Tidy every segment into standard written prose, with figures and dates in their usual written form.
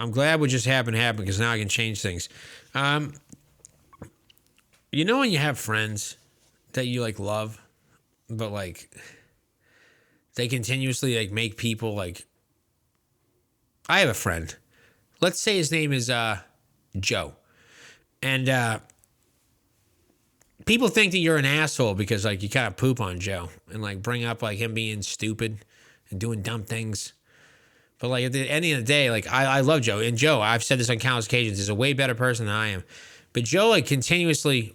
I'm glad what just happened because now I can change things. You know when you have friends that you like love, but like they continuously like make people like. I have a friend. Let's say his name is Joe, and people think that you're an asshole because like you kind of poop on Joe and like bring up like him being stupid and doing dumb things. But like at the end of the day, like I love Joe, and Joe, I've said this on countless occasions, is a way better person than I am. But Joe like continuously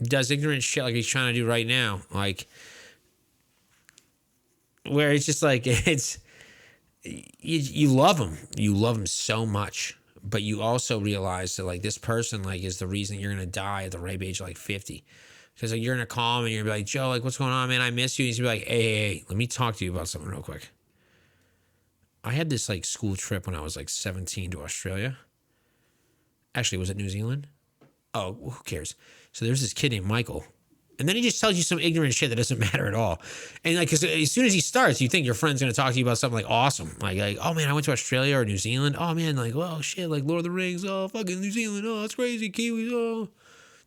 does ignorant shit like he's trying to do right now, like where it's just like it's you love him so much, but you also realize that like this person like is the reason you're gonna die at the ripe age of like 50, because like you're gonna call him and you're gonna be like, Joe, like what's going on, man? I miss you. And he's gonna be like, hey, let me talk to you about something real quick. I had this like school trip when I was like 17 to Australia. Actually, was it New Zealand? Oh, who cares? So there's this kid named Michael. And then he just tells you some ignorant shit that doesn't matter at all. And like, cause as soon as he starts, you think your friend's going to talk to you about something like awesome. Like, oh man, I went to Australia or New Zealand. Oh man, like, well, shit, like Lord of the Rings. Oh, fucking New Zealand. Oh, it's crazy. Kiwis. Oh,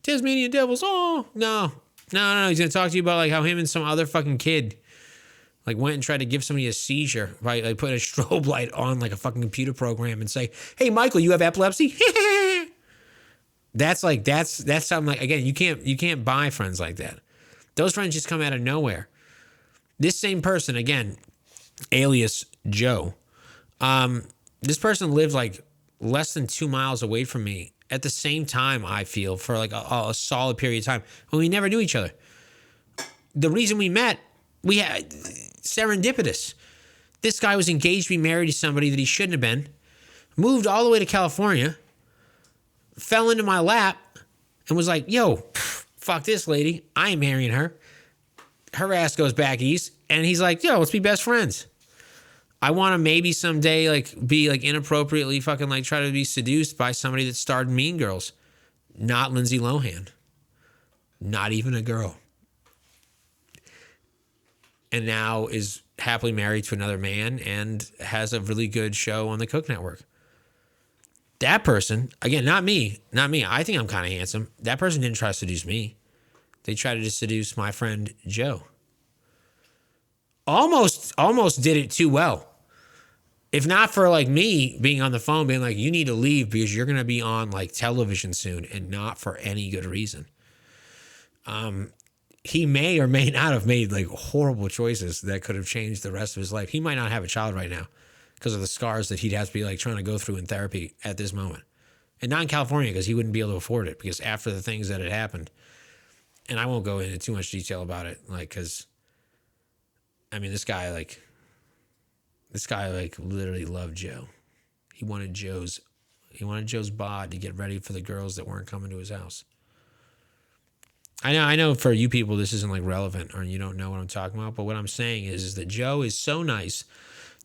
Tasmanian devils. Oh, no. He's going to talk to you about like how him and some other fucking kid like went and tried to give somebody a seizure by like putting a strobe light on like a fucking computer program and say, hey, Michael, you have epilepsy? That's something like, again, you can't buy friends like that. Those friends just come out of nowhere. This same person, again, alias Joe, this person lived like less than 2 miles away from me at the same time, I feel, for like a solid period of time when we never knew each other. The reason we met, we had serendipitous. This guy was engaged to be married to somebody that he shouldn't have been, moved all the way to California, fell into my lap, and was like, yo, fuck this lady. I ain't marrying her. Her ass goes back east. And he's like, yo, let's be best friends. I want to maybe someday like be like inappropriately fucking like try to be seduced by somebody that starred in Mean Girls. Not Lindsay Lohan. Not even a girl. And now is happily married to another man and has a really good show on the Cook Network. That person, again, not me. I think I'm kind of handsome. That person didn't try to seduce me. They tried to seduce my friend Joe. Almost did it too well. If not for like me being on the phone being like, you need to leave because you're going to be on like television soon, and not for any good reason. He may or may not have made like horrible choices that could have changed the rest of his life. He might not have a child right now because of the scars that he'd have to be like trying to go through in therapy at this moment. And not in California because he wouldn't be able to afford it, because after the things that had happened, and I won't go into too much detail about it, like, because I mean, this guy literally loved Joe. He wanted Joe's bod to get ready for the girls that weren't coming to his house. I know for you people this isn't like relevant, or you don't know what I'm talking about, but what I'm saying is that Joe is so nice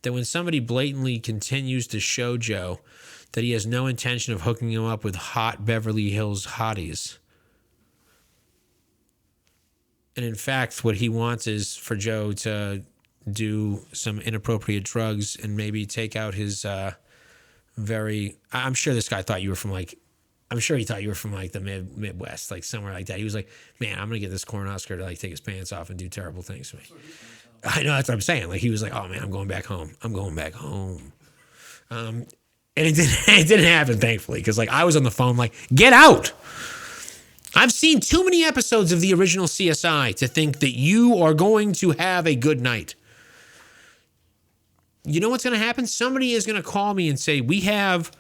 that when somebody blatantly continues to show Joe that he has no intention of hooking him up with hot Beverly Hills hotties, and in fact what he wants is for Joe to do some inappropriate drugs and maybe take out his I'm sure this guy thought you were from like, I'm sure he thought you were from like the Midwest, like somewhere like that. He was like, man, I'm going to get this Cornhusker to like take his pants off and do terrible things to me. I know, that's what I'm saying. Like he was like, oh man, I'm going back home. And it didn't happen, thankfully, because like I was on the phone like, get out. I've seen too many episodes of the original CSI to think that you are going to have a good night. You know what's going to happen? Somebody is going to call me and say, we have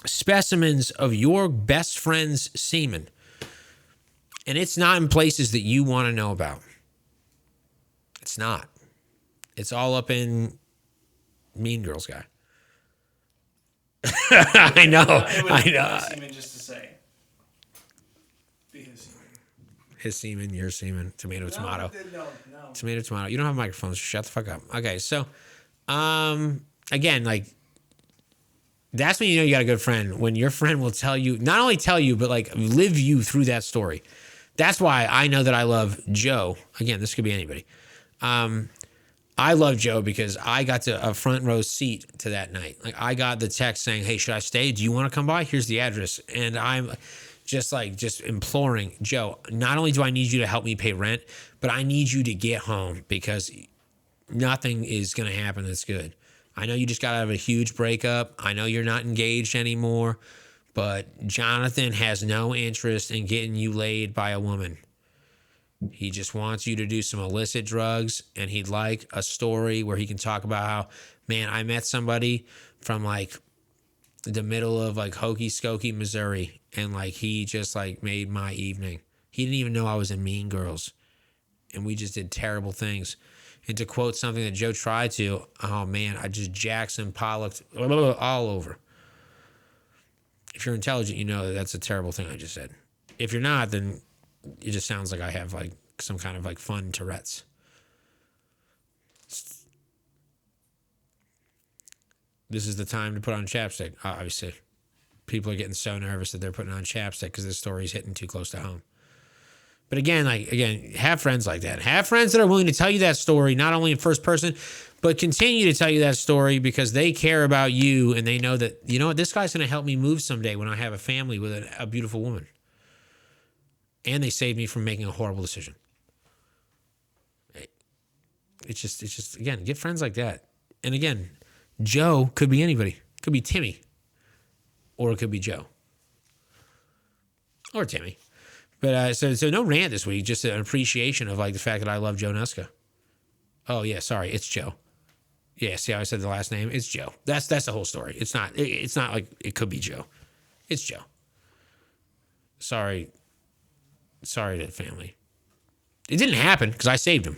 specimens of your best friend's semen, and it's not in places that you want to know about. It's not. It's all up in Mean Girls guy. I know. Semen, just to say. His semen, your semen, tomato. No. Tomato. You don't have microphones. Shut the fuck up. Okay, so, again, like, that's when you know you got a good friend, when your friend will tell you, not only tell you, but like live you through that story. That's why I know that I love Joe. Again, this could be anybody. I I love Joe because I got to a front row seat to that night. Like I got the text saying, "Hey, should I stay? Do you want to come by? Here's the address." And I'm just imploring Joe. Not only do I need you to help me pay rent, but I need you to get home because nothing is going to happen that's good. I know you just got out of a huge breakup. I know you're not engaged anymore, but Jonathan has no interest in getting you laid by a woman. He just wants you to do some illicit drugs, and he'd like a story where he can talk about how, man, I met somebody from like the middle of like Hokey Skokey, Missouri, and like he just like made my evening. He didn't even know I was in Mean Girls, and we just did terrible things. And to quote something that Joe tried to, oh man, I just Jackson Pollocked all over. If you're intelligent, you know that that's a terrible thing I just said. If you're not, then it just sounds like I have like some kind of like fun Tourette's. This is the time to put on chapstick. Obviously, people are getting so nervous that they're putting on chapstick because this story's hitting too close to home. But again, have friends like that. Have friends that are willing to tell you that story, not only in first person, but continue to tell you that story because they care about you and they know that, you know what, this guy's going to help me move someday when I have a family with a beautiful woman. And they saved me from making a horrible decision. It's just again, get friends like that. And again, Joe could be anybody. It could be Timmy. Or it could be Joe. Or Timmy. But so no rant this week, just an appreciation of like the fact that I love Joe Nuska. Oh yeah, sorry, it's Joe. Yeah, see how I said the last name? It's Joe. That's the whole story. It's not like it could be Joe. It's Joe. Sorry to the family. It didn't happen because I saved him.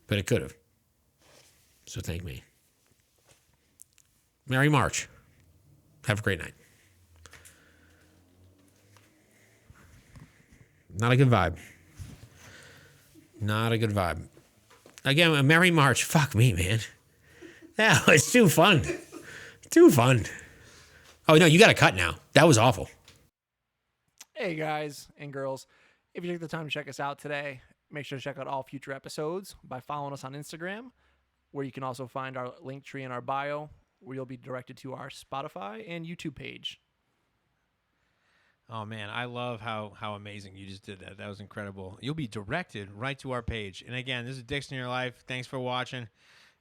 But it could have. So thank me. Merry March. Have a great night. Not a good vibe. Not a good vibe. Again, a Merry March. Fuck me, man. Yeah, it's too fun. Too fun. Oh, no, you got to cut now. That was awful. Hey, guys and girls. If you took the time to check us out today, make sure to check out all future episodes by following us on Instagram, where you can also find our link tree in our bio, where you'll be directed to our Spotify and YouTube page. Oh, man, I love how amazing you just did that. That was incredible. You'll be directed right to our page. And, again, this is Dicks in Your Life. Thanks for watching.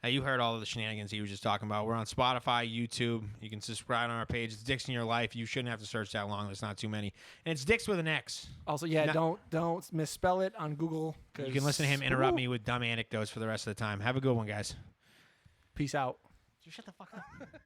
You heard all of the shenanigans he was just talking about. We're on Spotify, YouTube. You can subscribe on our page. It's Dicks in Your Life. You shouldn't have to search that long. There's not too many. And it's Dicks with an X. Also, don't misspell it on Google. You can listen to him interrupt me with dumb anecdotes for the rest of the time. Have a good one, guys. Peace out. Shut the fuck up.